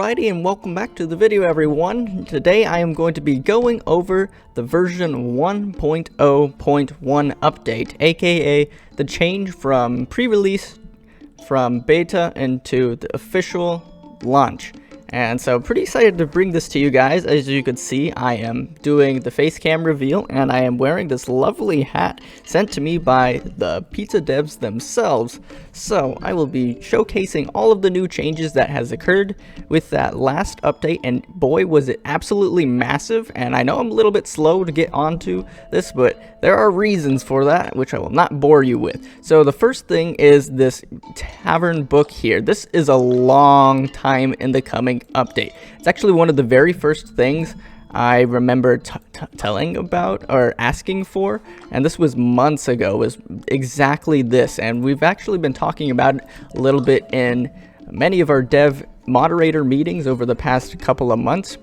Alrighty, and welcome back to the video, everyone. Today I am going to be going over the version 1.0.1 update, aka the change from pre-release, from beta into the official launch. And so pretty excited to bring this to you guys. As you can see, I am doing the face cam reveal, and I am wearing this lovely hat sent to me by the pizza devs themselves. So I will be showcasing all of the new changes that has occurred with that last update, and boy was it absolutely massive. And I know I'm a little bit slow to get onto this, but there are reasons for that, which I will not bore you with. So the first thing is this Tavern Book here. This is a long time in the coming update. It's actually one of the very first things I remember telling about or asking for, and this was months ago, was exactly this. And we've actually been talking about it a little bit in many of our dev moderator meetings over the past couple of months.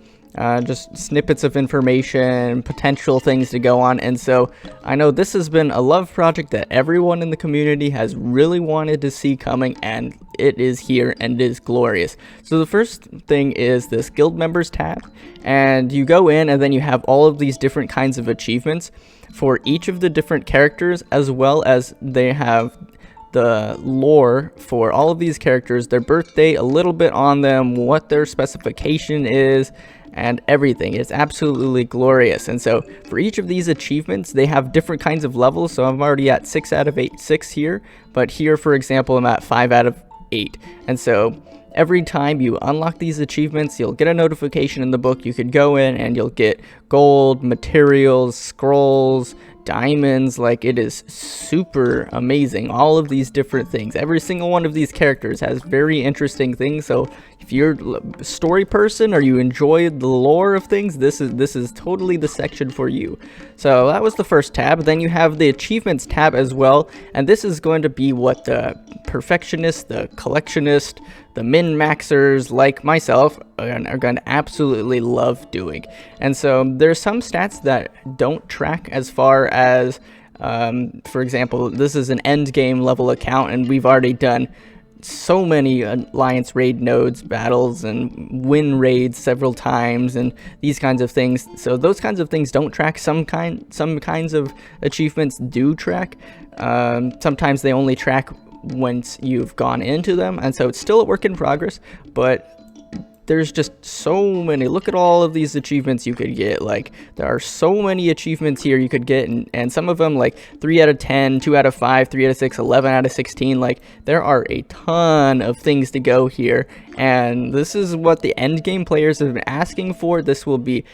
Just snippets of information, potential things to go on. And so I know this has been a love project that everyone in the community has really wanted to see coming, and it is here and it is glorious. So the first thing is this guild members tab, and you go in and then you have all of these different kinds of achievements for each of the different characters, as well as they have the lore for all of these characters, their birthday, a little bit on them, what their specification is, and everything. It's absolutely glorious. And so for each of these achievements, they have different kinds of levels. So I'm already at 6 out of 6 here, but here, for example, I'm at 5 out of 8. And so every time you unlock these achievements, you'll get a notification in the book. You could go in and you'll get gold, materials, scrolls, diamonds. Like, it is super amazing, all of these different things. Every single one of these characters has very interesting things. So if you're a story person or you enjoy the lore of things, this is totally the section for you. So that was the first tab. Then you have the achievements tab as well, and this is going to be what the perfectionist, the collectionist, the min-maxers like myself are going to absolutely love doing. And so there's some stats that don't track as far as, for example, this is an end game level account, and we've already done so many alliance raid nodes battles and win raids several times and these kinds of things. So those kinds of things don't track. Some kinds of achievements do track. Sometimes they only track once you've gone into them, and so it's still a work in progress, but there's just so many. Look at all of these achievements you could get. Like, there are so many achievements here you could get, and some of them like 3 out of 10, 2 out of 5, 3 out of 6, 11 out of 16. Like, there are a ton of things to go here, and this is what the end game players have been asking for. This will be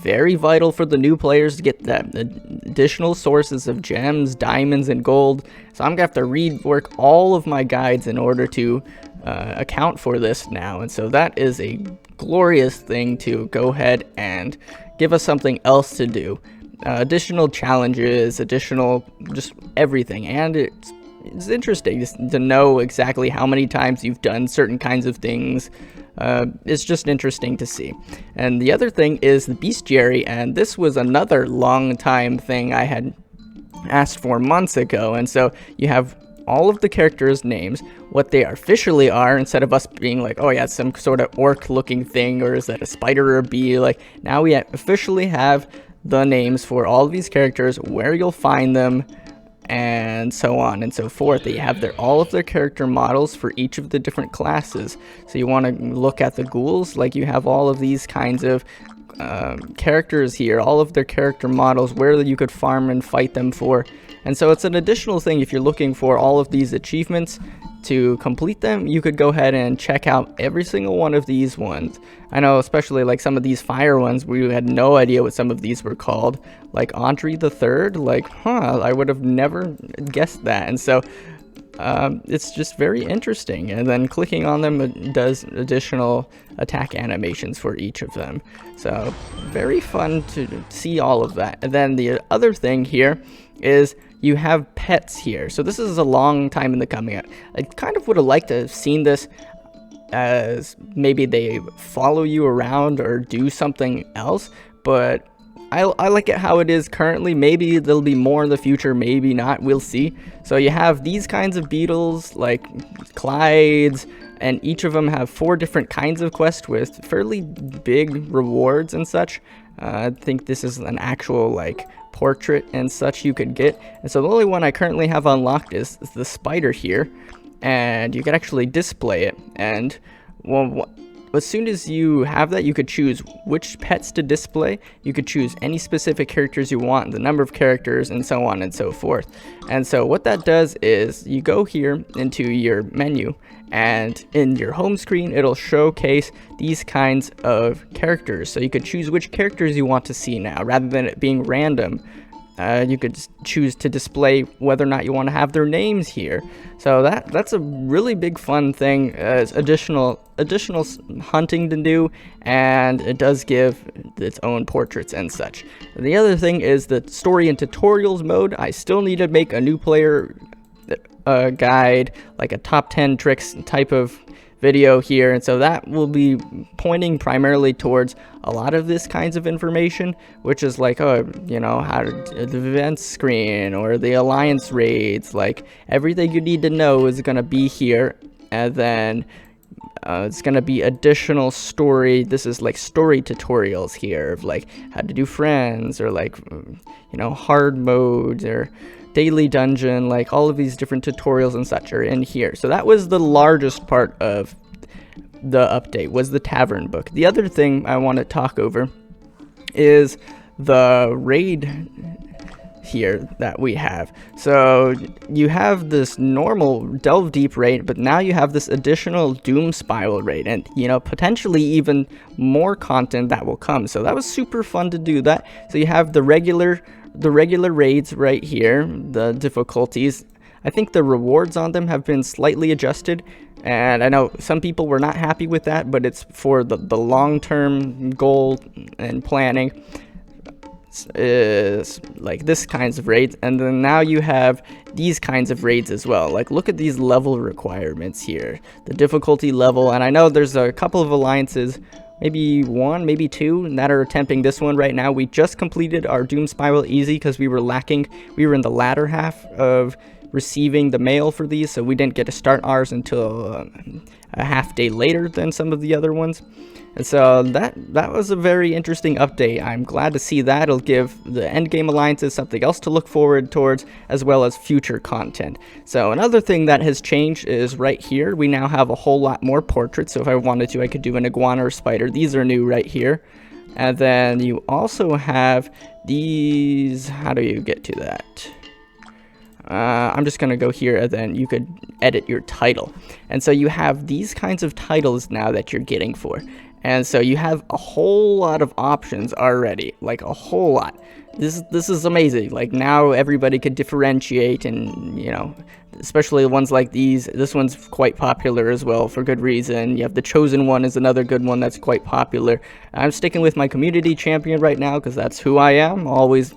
very vital for the new players to get that additional sources of gems, diamonds, and gold. So I'm gonna have to rework all of my guides in order to account for this now. And so that is a glorious thing to go ahead and give us something else to do. Additional challenges, additional just everything. And it's interesting to know exactly how many times you've done certain kinds of things. It's just interesting to see. And the other thing is the bestiary, and this was another long time thing I had asked for months ago. And so you have all of the characters' names, what they officially are, instead of us being like, oh yeah, it's some sort of orc looking thing, or is that a spider or a bee? Like, now we officially have the names for all of these characters, where you'll find them, and so on and so forth. They have all of their character models for each of the different classes. So you want to look at the ghouls, like you have all of these kinds of characters here, all of their character models, where you could farm and fight them for. And so it's an additional thing. If you're looking for all of these achievements to complete them, you could go ahead and check out every single one of these ones. I know, especially like some of these fire ones, we had no idea what some of these were called, like Andre the Third. Like, I would have never guessed that. And so it's just very interesting. And then clicking on them, it does additional attack animations for each of them. So very fun to see all of that. And then the other thing here is you have pets here. So this is a long time in the coming. I kind of would have liked to have seen this as maybe they follow you around or do something else, but I like it how it is currently. Maybe there'll be more in the future, maybe not, we'll see. So you have these kinds of beetles, like Clydes, and each of them have 4 different kinds of quests with fairly big rewards and such. I think this is an actual, like, portrait and such you could get. And so the only one I currently have unlocked is the spider here, and you can actually display it. And well, as soon as you have that, you could choose which pets to display. You could choose any specific characters you want, the number of characters, and so on and so forth. And so what that does is you go here into your menu, and in your home screen it'll showcase these kinds of characters. So you could choose which characters you want to see now rather than it being random. You could choose to display whether or not you want to have their names here. So that's a really big fun thing. It's additional hunting to do, and it does give its own portraits and such. The other thing is the story and tutorials mode. I still need to make a new player guide, like a top 10 tricks type of video here, and so that will be pointing primarily towards a lot of this kinds of information, which is like, oh, you know, how to the events screen or the alliance raids. Like, everything you need to know is going to be here, and then it's going to be additional story. This is like story tutorials here of like how to do friends, or like, you know, hard modes, or daily dungeon. Like, all of these different tutorials and such are in here. So that was the largest part of the update, was the Tavern Book. The other thing I want to talk over is the raid here that we have. So you have this normal delve deep raid, but now you have this additional doom spiral raid, and you know, potentially even more content that will come. So that was super fun to do that. So you have the regular raids right here, the difficulties. I think the rewards on them have been slightly adjusted, and I know some people were not happy with that, but it's for the long-term goal and planning. Is like this kinds of raids, and then now you have these kinds of raids as well. Like, look at these level requirements here, the difficulty level, and I know there's a couple of alliances, maybe 1, maybe 2, that are attempting this one right now. We just completed our Doom Spiral easy because we were lacking. We were in the latter half of receiving the mail for these, so we didn't get to start ours until a half day later than some of the other ones. And so that was a very interesting update. I'm glad to see that. It'll give the endgame alliances something else to look forward towards, as well as future content. So another thing that has changed is right here, we now have a whole lot more portraits. So if I wanted to, I could do an iguana or spider. These are new right here. And then you also have these. How do you get to that? I'm just going to go here, and then you could edit your title. And so you have these kinds of titles now that you're getting for. And so you have a whole lot of options already, like a whole lot. This is amazing. Like, now everybody could differentiate, and you know, especially ones like these. This one's quite popular as well, for good reason. You have the Chosen One is another good one that's quite popular. I'm sticking with my community champion right now because that's who I am. Always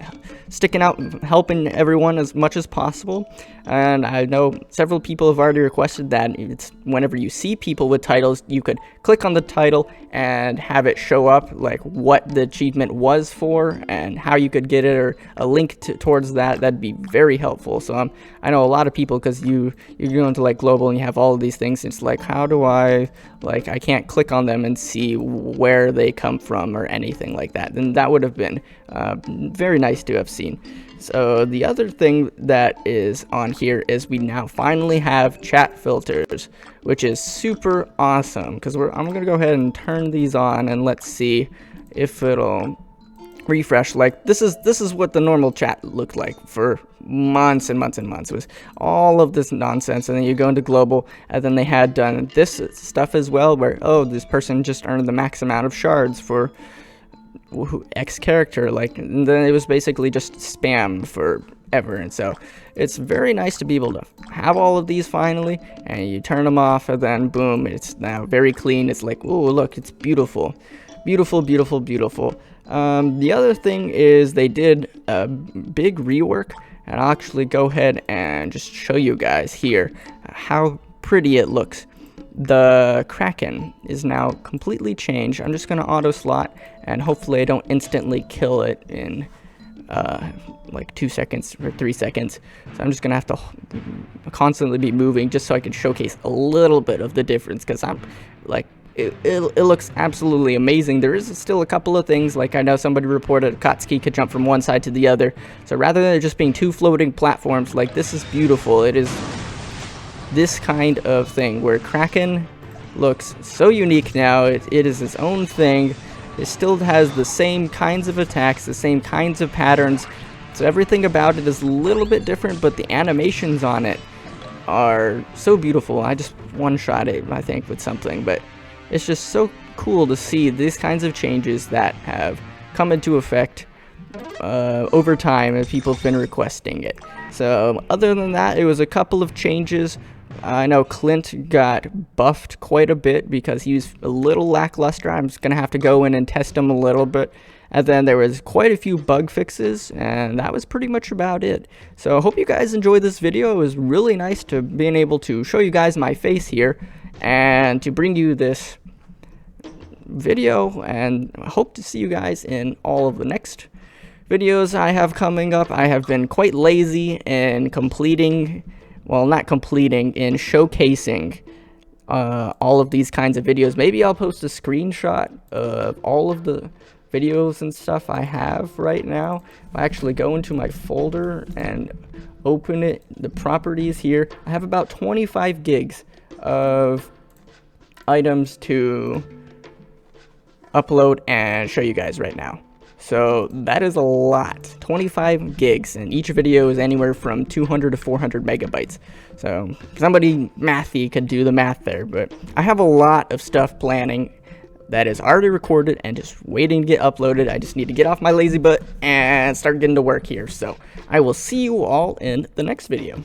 sticking out, helping everyone as much as possible. And I know several people have already requested that it's whenever you see people with titles, you could click on the title and have it show up like what the achievement was for and how you could get it, or a link towards that. That'd be very helpful. So I know a lot of people, because you're going to like global and you have all of these things, it's like, how do I can't click on them and see where they come from or anything like that. And that would have been very nice to have seen. So the other thing that is on here is we now finally have chat filters, which is super awesome, because I'm going to go ahead and turn these on, and let's see if it'll refresh. Like, this is what the normal chat looked like for months and months and months. It was all of this nonsense, and then you go into global, and then they had done this stuff as well, where, oh, this person just earned the max amount of shards for X character, like, and then it was basically just spam forever. And so it's very nice to be able to have all of these finally, and you turn them off, and then boom, it's now very clean. It's like, oh, look, it's beautiful, beautiful, beautiful, beautiful. The other thing is they did a big rework, and I'll actually go ahead and just show you guys here how pretty it looks. the Kraken is now completely changed. I'm just going to auto slot, and hopefully I don't instantly kill it in like 2 seconds or 3 seconds. So I'm just going to have to constantly be moving just so I can showcase a little bit of the difference, because I'm like, it looks absolutely amazing. There is still a couple of things, like I know somebody reported Akatsuki could jump from one side to the other. So rather than just being two floating platforms, like, this is beautiful. It is this kind of thing where Kraken looks so unique now. It is its own thing. It still has the same kinds of attacks, the same kinds of patterns. So everything about it is a little bit different, but the animations on it are so beautiful. I just one-shot it, I think, with something, but it's just so cool to see these kinds of changes that have come into effect over time as people have been requesting it. So other than that, it was a couple of changes. I know Clint got buffed quite a bit because he was a little lackluster. I'm just going to have to go in and test him a little bit. And then there was quite a few bug fixes, and that was pretty much about it. So I hope you guys enjoyed this video. It was really nice to being able to show you guys my face here and to bring you this video, and I hope to see you guys in all of the next videos I have coming up. I have been quite lazy in completing, well, not completing, in showcasing all of these kinds of videos. Maybe I'll post a screenshot of all of the videos and stuff I have right now. I actually go into my folder and open it, the properties here. I have about 25 gigs of items to upload and show you guys right now. So that is a lot, 25 gigs, and each video is anywhere from 200 to 400 megabytes. So somebody mathy could do the math there, but I have a lot of stuff planning that is already recorded and just waiting to get uploaded. I just need to get off my lazy butt and start getting to work here. So I will see you all in the next video.